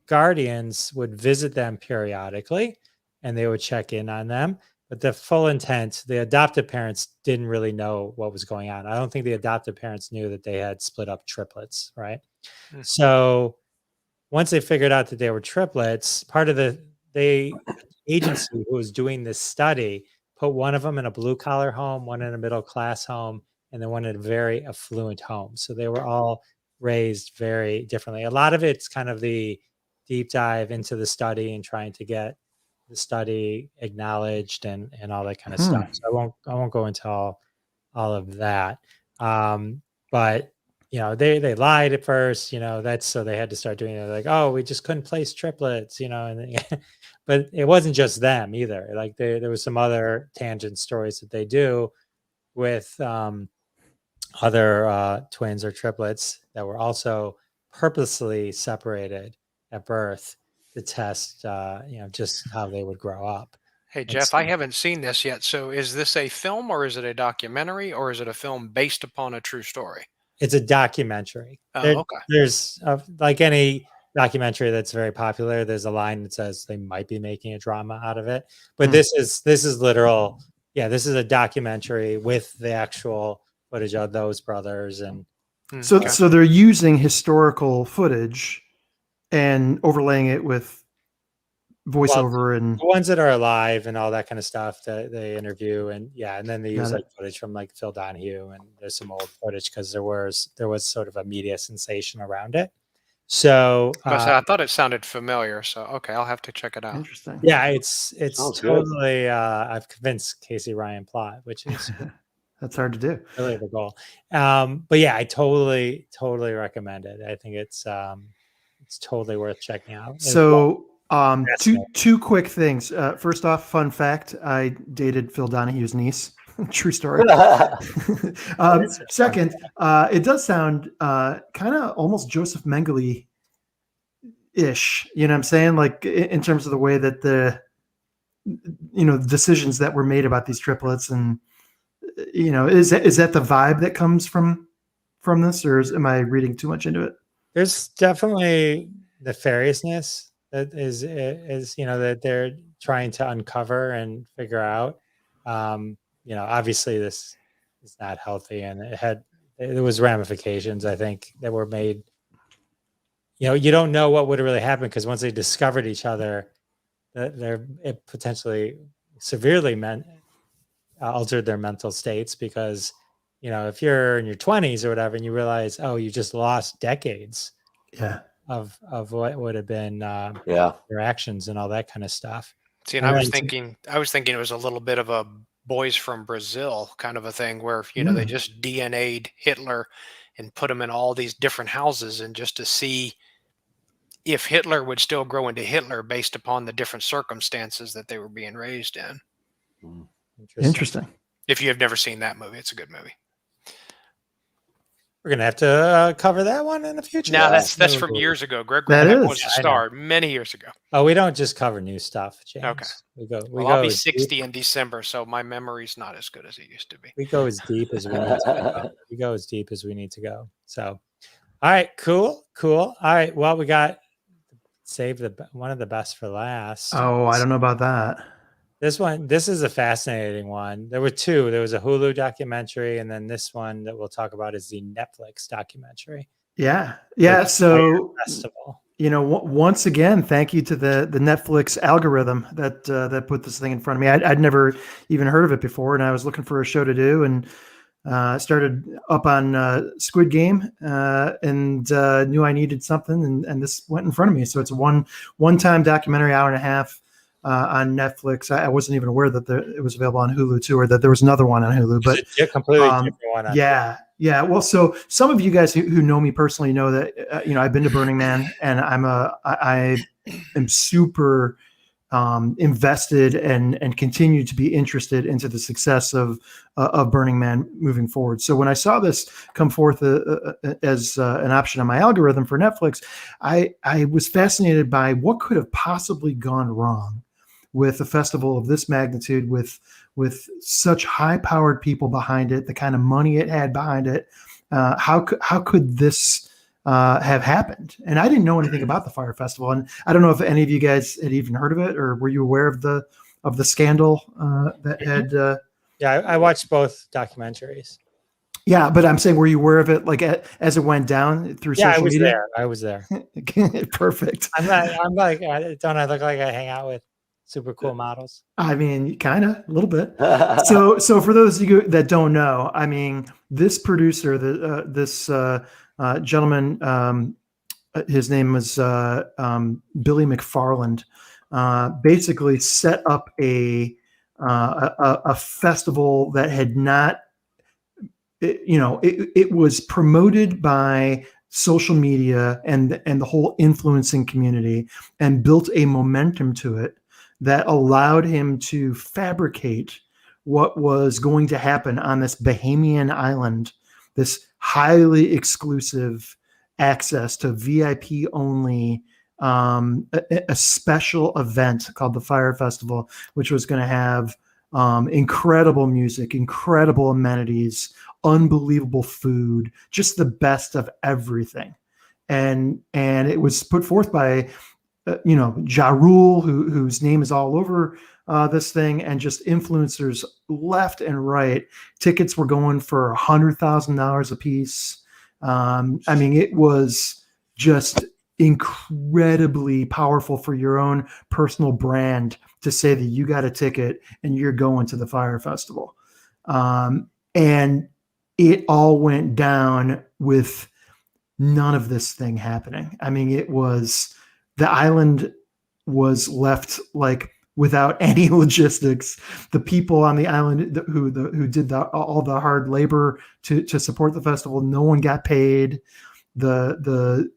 guardians would visit them periodically, and they would check in on them. But the full intent, the adoptive parents didn't really know what was going on. I don't think the adoptive parents knew that they had split up triplets, right? So once they figured out that they were triplets, part of the agency who was doing this study put one of them in a blue-collar home, one in a middle-class home, and then one in a very affluent home. So they were all raised very differently. A lot of it's kind of the deep dive into the study and trying to get the study acknowledged and all that kind of stuff. So I won't go into all of that. But they lied at first, so they had to start doing it, like, oh, we just couldn't place triplets, and but it wasn't just them either. Like there was some other tangent stories that they do with other twins or triplets that were also purposely separated at birth to test, just how they would grow up. Hey, Jeff, I haven't seen this yet. So is this a film, or is it a documentary, or is it a film based upon a true story? It's a documentary. Okay. There's like any documentary that's very popular, there's a line that says they might be making a drama out of it. But this is literal. Yeah, this is a documentary with the actual footage of those brothers. And so they're using historical footage and overlaying it with voiceover and the ones that are alive and all that kind of stuff that they interview, and then they use like footage from like Phil Donahue, and there's some old footage because there was sort of a media sensation around it. So I thought it sounded familiar. So okay, I'll have to check it out. Interesting. Yeah, it's totally good. I've convinced Casey Ryan plot, which is that's hard to do. really the goal. But yeah, I totally recommend it. I think it's totally worth checking out. So two quick things. First off, fun fact, I dated Phil Donahue's niece. True story. Second, it does sound kind of almost Joseph Mengele ish, you know what I'm saying? Like in terms of the way that the decisions that were made about these triplets, and is that the vibe that comes from this, or am I reading too much into it? There's definitely nefariousness that is that they're trying to uncover and figure out. Obviously this is not healthy, and there was ramifications, I think, that were made. You don't know what would have really happened, because once they discovered each other, it potentially severely altered their mental states, because if you're in your 20s or whatever and you realize, oh, you just lost decades of what would have been your actions and all that kind of stuff. See, and I was thinking it was a little bit of a Boys from Brazil kind of a thing, where they just DNA'd Hitler and put him in all these different houses, and just to see if Hitler would still grow into Hitler based upon the different circumstances that they were being raised in. Interesting. If you have never seen that movie, it's a good movie. We're gonna have to cover that one in the future. Now that's from years ago. Greg was a star many years ago. Oh, we don't just cover new stuff, James. Okay. I'll be 60 in December, so my memory's not as good as it used to be. We go as deep as we need to go. We go as deep as we need to go. So, all right, cool. All right, well, we got save one of the best for last. Oh, I don't know about that. This is a fascinating one. There were two. There was a Hulu documentary, and then this one that we'll talk about is the Netflix documentary. Yeah. So, once again, thank you to the Netflix algorithm that put this thing in front of me. I'd never even heard of it before, and I was looking for a show to do, and started up on Squid Game, and knew I needed something, and this went in front of me. So it's a one-time documentary, hour and a half. On Netflix. I wasn't even aware that it was available on Hulu too, or that there was another one on Hulu. But it's a completely different one. Yeah. Well, so some of you guys who know me personally know that I've been to Burning Man, and I am super invested and continue to be interested into the success of Burning Man moving forward. So when I saw this come forth as an option on my algorithm for Netflix, I was fascinated by what could have possibly gone wrong with a festival of this magnitude, with such high-powered people behind it, the kind of money it had behind it. How could this have happened? And I didn't know anything about the Fyre Festival, and I don't know if any of you guys had even heard of it, or were you aware of the scandal that had? Yeah, I watched both documentaries. Yeah, but I'm saying, were you aware of it as it went down through social media? I was there. Perfect. I'm like, don't I look like I hang out with super cool models? I mean, kind of, a little bit. So for those of you that don't know, I mean, this producer, this gentleman, his name was Billy McFarland, basically set up a festival that had not, it was promoted by social media and the whole influencing community, and built a momentum to it that allowed him to fabricate what was going to happen on this Bahamian island, this highly exclusive access to VIP only, a special event called the Fyre Festival, which was going to have incredible music, incredible amenities, unbelievable food, just the best of everything. And it was put forth by Ja Rule, whose name is all over this thing, and just influencers left and right. Tickets were going for $100,000 a piece. I mean, it was just incredibly powerful for your own personal brand to say that you got a ticket and you're going to the Fyre Festival. And it all went down with none of this thing happening. I mean, the island was left like without any logistics. The people on the island who did all the hard labor to support the festival, no one got paid. None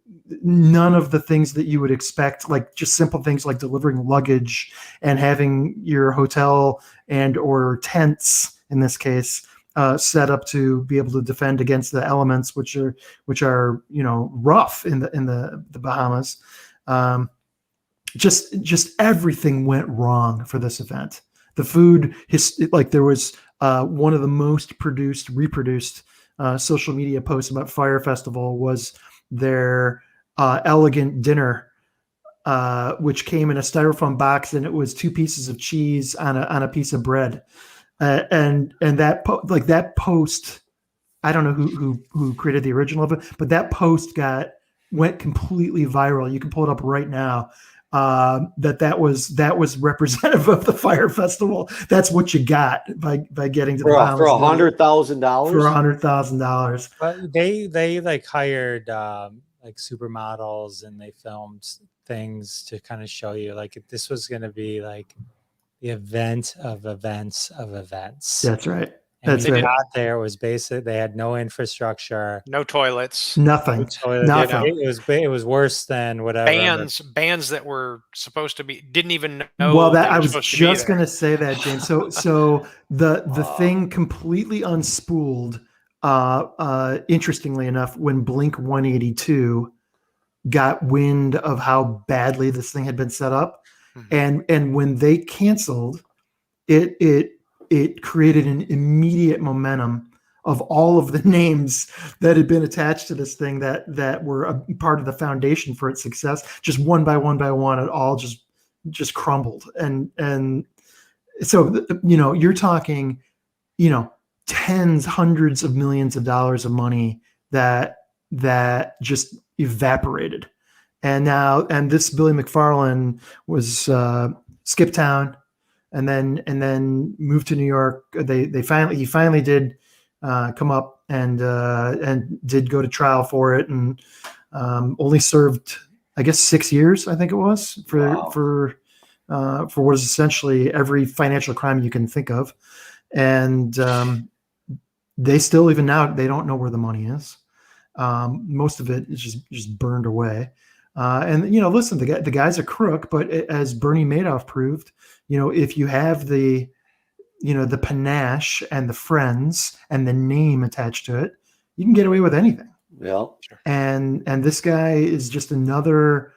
of the things that you would expect, like just simple things like delivering luggage and having your hotel and or tents in this case set up to be able to defend against the elements, which are rough in the Bahamas. Just everything went wrong for this event. The food, there was one of the most reproduced social media posts about Fyre Festival was their elegant dinner, which came in a styrofoam box, and it was 2 pieces of cheese on a piece of bread. And that that post, I don't know who created the original of it, but that post went completely viral. You can pull it up right now. That was representative of the Fyre Festival. That's what you got by getting to the for Bahamas $100,000. for $100,000. But they like hired like supermodels, and they filmed things to kind of show you like this was going to be like the event of events of events. That's right. And That's when right. they got there, it was basic. They had no infrastructure, No toilets. Nothing. Nothing. It was worse than whatever. Bands that were supposed to be didn't even know. Well, that they were I was supposed to be just there. going to say that, James. So the thing completely unspooled. Interestingly enough, when Blink 182 got wind of how badly this thing had been set up, and when they canceled, it created an immediate momentum of all of the names that had been attached to this thing that were a part of the foundation for its success. Just one by one, it all just crumbled. And so, you're talking, tens, hundreds of millions of dollars of money that just evaporated. And this Billy McFarland was skip town, and then moved to New York. He finally did come up and did go to trial for it, and only served, I guess, 6 years. I think it was for what is essentially every financial crime you can think of, and they still, even now, they don't know where the money is. Most of it is just burned away. And listen, the guy's a crook, but as Bernie Madoff proved, if you have the panache and the friends and the name attached to it, you can get away with anything. Yeah. And this guy is just another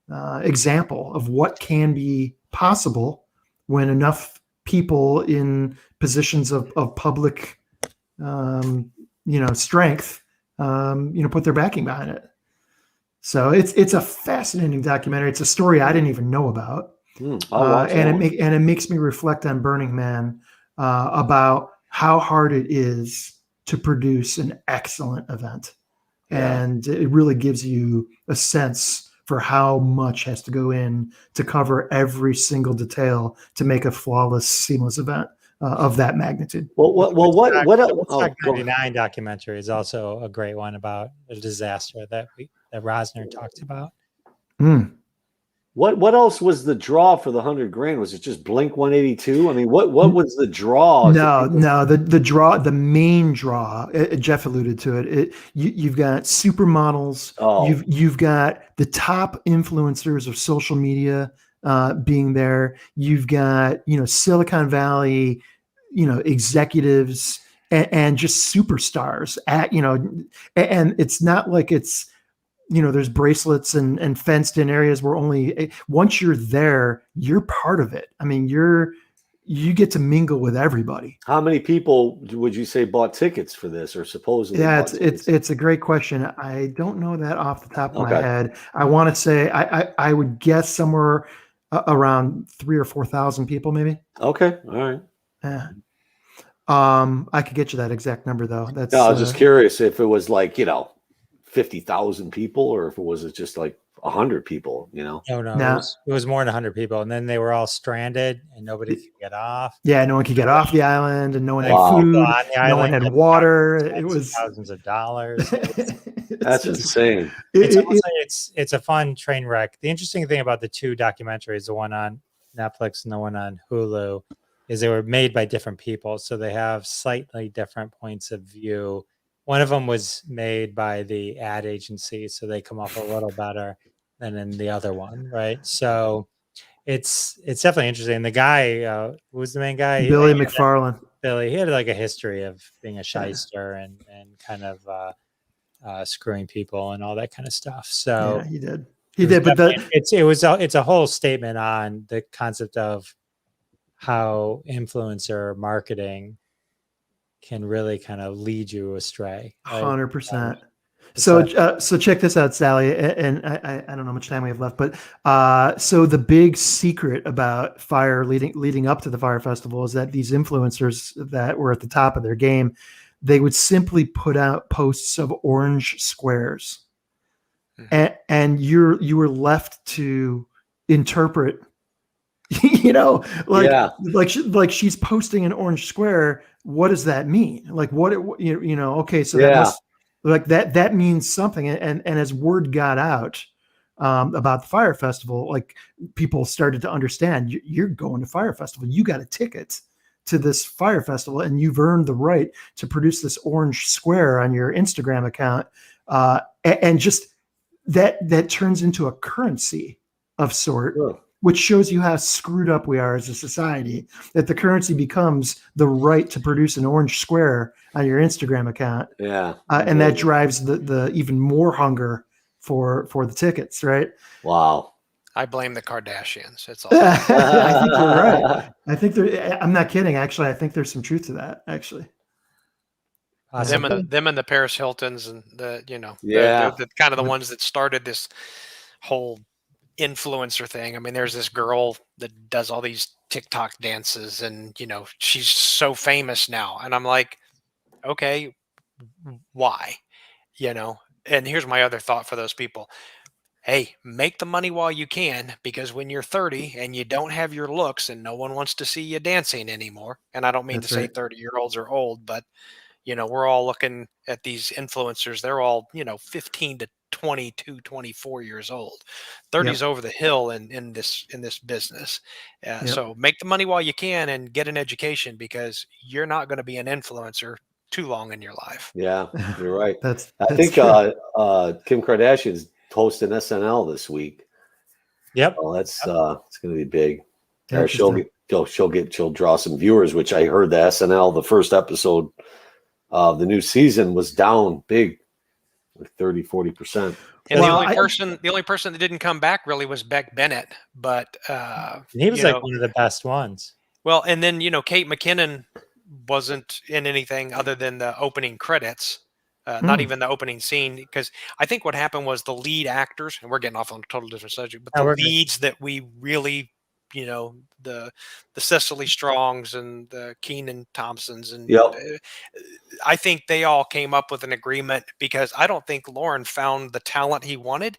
example of what can be possible when enough people in positions of public, strength, put their backing behind it. So it's a fascinating documentary. It's a story I didn't even know about. And it makes me reflect on Burning Man, about how hard it is to produce an excellent event. Yeah. And it really gives you a sense for how much has to go in to cover every single detail to make a flawless, seamless event of that magnitude. What 99 documentary is also a great one about a disaster that Rosner talked about. What else was the draw for the $100,000? Was it just Blink 182? I mean, what was the draw? No, the main draw. Jeff alluded to it. You've got supermodels. Oh. You've got the top influencers of social media being there. You've got Silicon Valley, executives and just superstars. And it's not like it's. There's bracelets and fenced in areas where once you're there, you're part of it. I mean, you get to mingle with everybody. How many people would you say bought tickets for this, or supposedly? Yeah, it's a great question. I don't know that off the top of my head. I want to say I would guess somewhere around 3,000 or 4,000 people, maybe. Okay, all right. Yeah. I could get you that exact number though. I was just curious if it was like 50,000 people, or if it was just like 100 people, No. It was more than 100 people, and then they were all stranded, and nobody could get off. Yeah, no one could get off the island, and no one had food. No one had water. It was thousands of dollars. That's insane. It's a fun train wreck. The interesting thing about the two documentaries, the one on Netflix and the one on Hulu, is they were made by different people, so they have slightly different points of view. One of them was made by the ad agency, so they come off a little better than in the other one, right? So it's definitely interesting. The guy, who was the main guy? Billy McFarland. Billy, he had like a history of being a shyster and kind of screwing people and all that kind of stuff. So yeah, he did. But it's a whole statement on the concept of how influencer marketing can really kind of lead you astray. 100%. So check this out, Sally, and I don't know how much time we have left, but so the big secret about Fyre leading up to the Fyre Festival is that these influencers that were at the top of their game, they would simply put out posts of orange squares, and you were left to interpret, like she's posting an orange square. What does that mean? Like okay, so that must. Like that means something, and as word got out about the Fyre Festival, like people started to understand you're going to Fyre Festival. You got a ticket to this Fyre Festival, and you've earned the right to produce this orange square on your Instagram account, and just that turns into a currency of sort. Sure. Which shows you how screwed up we are as a society, that the currency becomes the right to produce an orange square on your Instagram account. Yeah. And that drives the even more hunger for the tickets, right? Wow. I blame the Kardashians. It's all. I think you're right. I think I'm not kidding. Actually, I think there's some truth to that. Actually, them and the Paris Hiltons and the the kind of the ones that started this whole influencer thing. I mean, there's this girl that does all these TikTok dances, and she's so famous now, and I'm like, okay, why? And here's my other thought for those people. Hey, make the money while you can, because when you're 30 and you don't have your looks and no one wants to see you dancing anymore, and I don't mean to say 30-year-olds are old, but we're all looking at these influencers. They're all 15 to 22, 24 years old. 30's over the hill in this business. So make the money while you can and get an education, because you're not going to be an influencer too long in your life. Yeah, you're right. I think Kim Kardashian's hosting SNL this week. Yep. Well, it's going to be big. She'll draw some viewers, which I heard the SNL, the first episode of the new season was down big, like 30-40%. And the only person that didn't come back really was Beck Bennett, but he was like one of the best ones. Well, and then Kate McKinnon wasn't in anything other than the opening credits, not even the opening scene, because I think what happened was the lead actors, and we're getting off on a total different subject, but the leads that we really, the Cecily Strongs and the Kenan Thompsons, and I think they all came up with an agreement, because I don't think Lauren found the talent he wanted,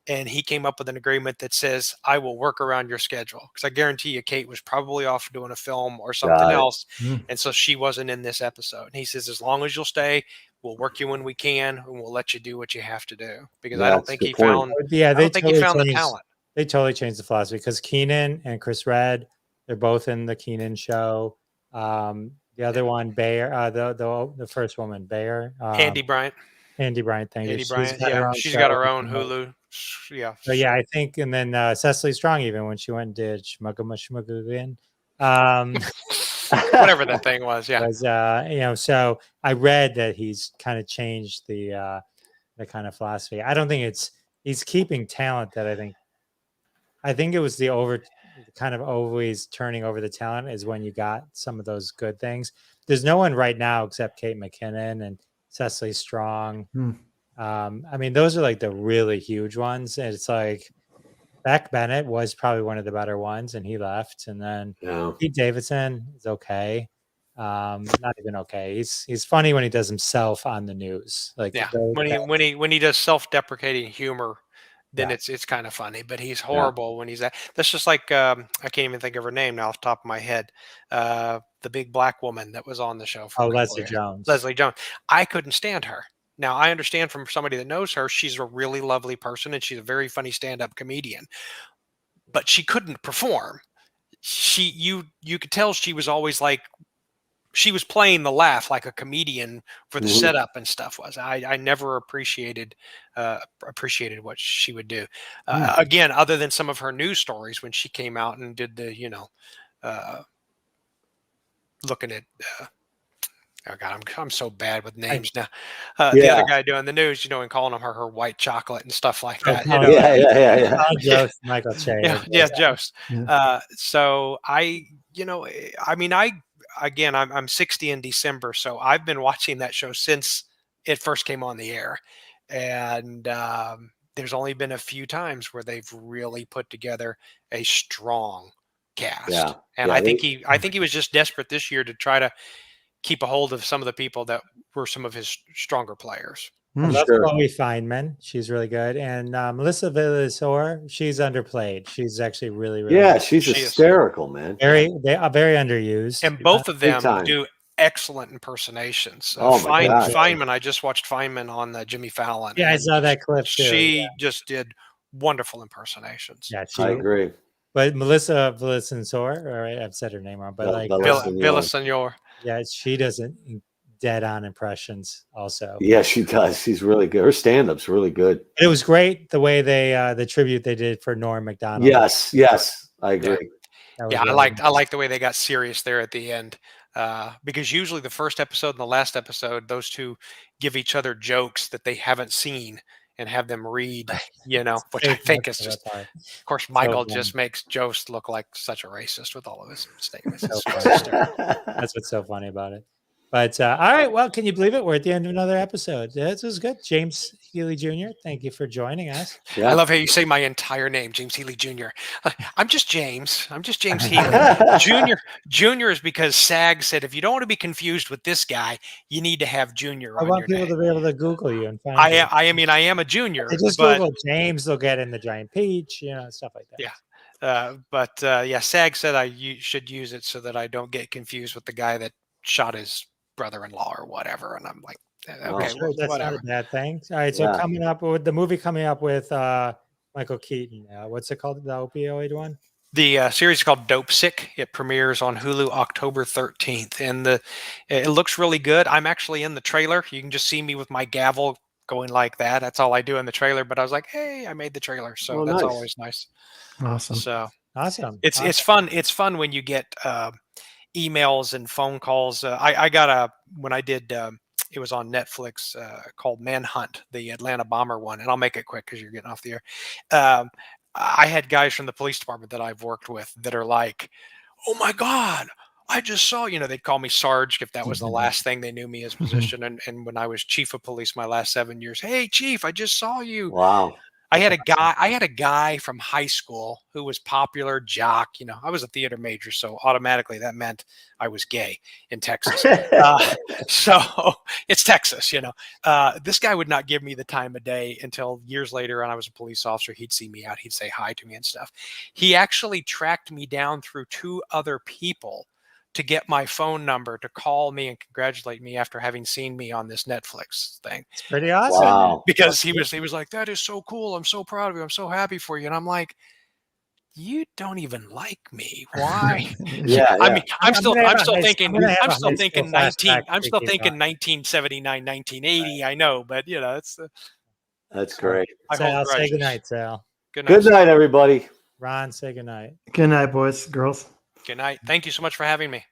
and he came up with an agreement that says, I will work around your schedule. Because I guarantee you, Kate was probably off doing a film or something else. And so she wasn't in this episode. And he says, as long as you'll stay, we'll work you when we can, and we'll let you do what you have to do. Because I don't think he found the talent. They totally changed the philosophy, because Kenan and Chris Redd, they're both in the Kenan show. The other one, Bayer, the first woman, Bayer. Andy Bryant. Andy Bryant, thank you. Andy Bryant, she's got her own Hulu. Yeah. So yeah, I think, and then Cecily Strong, even when she went and did Shmugga whatever that thing was, so I read that he's kind of changed the kind of philosophy. I don't think he's keeping talent that I think it was the kind of always turning over the talent is when you got some of those good things. There's no one right now except Kate McKinnon and Cecily Strong. I mean, those are like the really huge ones. And it's like Beck Bennett was probably one of the better ones, and he left. And then Pete Davidson is okay. Not even okay. He's funny when he does himself on the news. Like when he does self-deprecating humor, then it's kind of funny. But he's horrible when he's that's just like I can't even think of her name now off the top of my head. The big black woman that was on the show. Leslie Jones. Leslie Jones. I couldn't stand her. Now, I understand from somebody that knows her, she's a really lovely person, and she's a very funny stand-up comedian. But she couldn't perform. You could tell she was always like, she was playing the laugh like a comedian for the setup and stuff was. I never appreciated what she would do. Again, other than some of her news stories when she came out and did the, looking at oh God, I'm so bad with names now. The other guy doing the news, and calling him her white chocolate and stuff like that. Jost, Michael Che. Jost. So I'm 60 in December, so I've been watching that show since it first came on the air. and there's only been a few times where they've really put together a strong cast. Yeah. And Yeah, I think he was just desperate this year to try to keep a hold of some of the people that were some of his stronger players. I love Sure. Chloe Feynman. She's really good. And Melissa Villasor, she's underplayed. She's actually really, really Yeah, good. she's She is. hysterical, man. They are very underused. And both of Big them time. do excellent impersonations. Oh my God. Feynman, I just watched Feynman on Jimmy Fallon. Yeah, I and saw that clip too. She just did wonderful impersonations. Yeah, I agree. But Melissa Villasor, all right, I've said her name wrong, but Vel- like Villasenor. Villasenor. yeah, she doesn't dead on impressions also. Yeah, she does. She's really good. Her stand-up's really good. It was great the way they the tribute they did for Norm Macdonald. Yes, I agree. That was Yeah, really I liked the way they got serious there at the end. Because usually the first episode and the last episode, those two give each other jokes that they haven't seen and have them read, which I think is just, of course, Michael just makes Jost look like such a racist with all of his statements. That's what's so funny about it. But all right, well, can you believe it? We're at the end of another episode. This was good. James Healy Jr., thank you for joining us. Yeah. I love how you say my entire name, James Healy Jr. I'm just James Healy. Junior is because SAG said if you don't want to be confused with this guy, you need to have Junior I on want your people name. to be able to Google you and find I you. am a junior. They just but, Google James, they'll get in the giant peach, stuff like that. Yeah. SAG said should use it so that I don't get confused with the guy that shot his brother-in-law or whatever. And I'm like, okay, Sure, that's whatever. not a bad thing. All right, so coming up with the movie coming up with Michael Keaton. What's it called? The opioid one? The series is called Dopesick. It premieres on Hulu October 13th, and it looks really good. I'm actually in the trailer. You can just see me with my gavel going like that. That's all I do in the trailer. But I was like, hey, I made the trailer, so that's nice. always nice. Awesome. So awesome. It's fun. It's fun when you get emails and phone calls. I got when I did. It was on Netflix called Manhunt, the Atlanta bomber one, and I'll make it quick because you're getting off the air. I had guys from the police department that I've worked with that are like, "Oh my God, I just saw," they'd call me Sarge if that was the last thing they knew me as position. And when I was chief of police my last 7 years, "Hey chief, I just saw you." Wow. I had a guy from high school who was popular jock. I was a theater major, so automatically that meant I was gay in Texas. So it's Texas, This guy would not give me the time of day until years later, and I was a police officer. He'd see me out. He'd say hi to me and stuff. He actually tracked me down through 2 other people to get my phone number to call me and congratulate me after having seen me on this Netflix thing. It's pretty awesome. Wow. Because he was like, "That is so cool. I'm so proud of you. I'm so happy for you." And I'm like, "You don't even like me. Why?" Yeah. I mean, I'm still thinking 1979, 1980. I know, but it's That's great. Sal, say goodnight, Sal. Good night. Good night, everybody. Ron, say goodnight. Good night, boys, girls. Good night. Thank you so much for having me.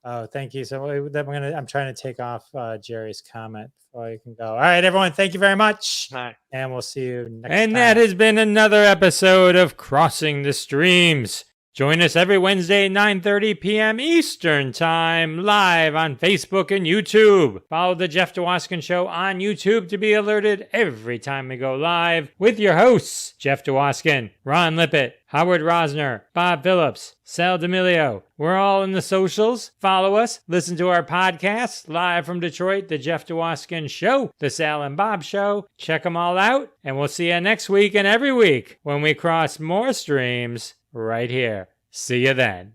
Oh, thank you. So I'm trying to take off Jerry's comment before you can go. All right, everyone. Thank you very much. All right. And we'll see you next time. And that has been another episode of Crossing the Streams. Join us every Wednesday at 9:30 p.m. Eastern Time, live on Facebook and YouTube. Follow The Jeff DeWaskin Show on YouTube to be alerted every time we go live with your hosts, Jeff DeWaskin, Ron Lippett, Howard Rosner, Bob Phillips, Sal D'Amelio. We're all in the socials. Follow us. Listen to our podcasts live from Detroit, The Jeff DeWaskin Show, The Sal and Bob Show. Check them all out, and we'll see you next week and every week when we cross more streams right here. See you then.